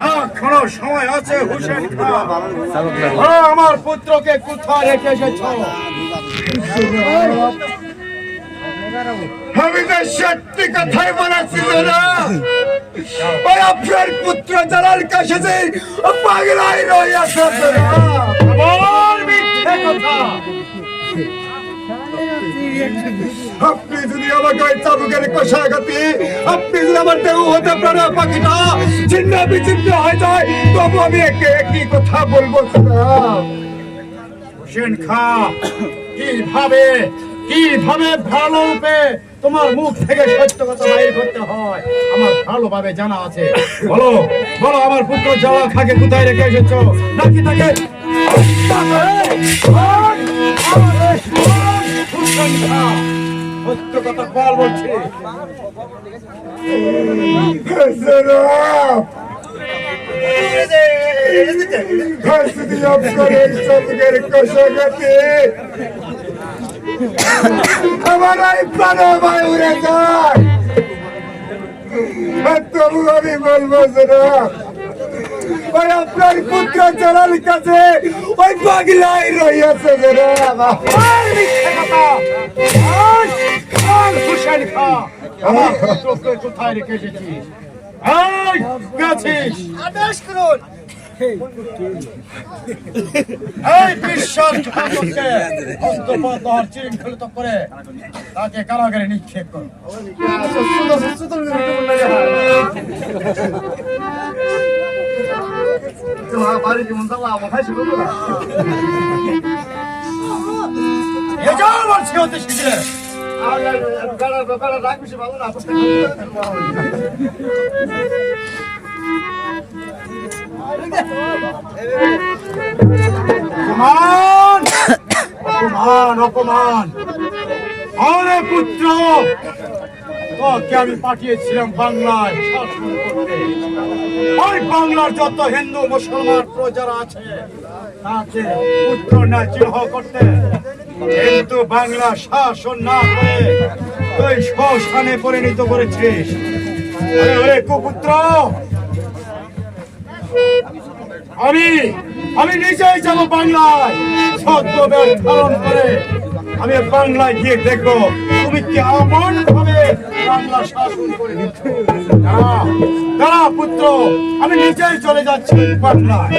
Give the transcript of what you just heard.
এখনো সময় আছে হুসেন খাঁ। আমার পুত্রকে কোথায় রেখে এসেছ? আমি তো সত্যি কথাই বলেছি না। ওই আপনার পুত্র জালাল কাছে যে পাগলাই রয়েছে। আমার মিথ্যে কথা। আপনি যদি আমাকে ওই চাবুকের কষাঘাতি, আপনি যদি আমার দেহ হতে প্রাণ পাখিটা ছিন্ন বিচ্ছিন্ন হয়ে যায়, তবু আমি একে একই কথা বলবো না। হুসেন খাঁ, কিভাবে ভালো রূপে তোমার মুখ থেকে সত্য কথা বাইর করতে হয় আমার ভালোভাবে জানা আছে। বলো বলো, আমার পুত্র জালাল খাঁকে কোথায় রেখে এসেছো? নাকি তাকে সত্য কথা বল বলছি। আমার এই প্রাণ ভাই উড়ে যায়, তবু আমি বলবো না। ওই আপনার পুত্র জালাল কাছে ওই পাগলাই রয়েছে। হুসেন খাঁ, আমার পুত্রকে কোথায় রেখে এসেছিস? আদেশ করুন। এই বিশ্বাসঘাতককে হস্তপদ শৃঙ্খলিত করে তাকে কারাগারে নিক্ষেপ করো। অপমান! আরে পুত্র, তোকে আমি পাঠিয়েছিলাম বাংলায় শাসন করতে। ওই বাংলার যত হিন্দু মুসলমান প্রজারা আছে তাকে পুত্র না চিহ্ন করতে, কিন্তু বাংলা শাসন না করে তুই শ্মশানে পরিণত করেছিস। ওরে কুপুত্র, আমি নিজেই যাবো বাংলায় ছদ্মবেশ ধারণ করে। আমি বাংলায় গিয়ে দেখবো তুমি কেমন ভাবে বাংলা শাসন করে দিচ্ছ। দাঁড়া পুত্র, আমি নিজেই চলে যাচ্ছি বাংলায়।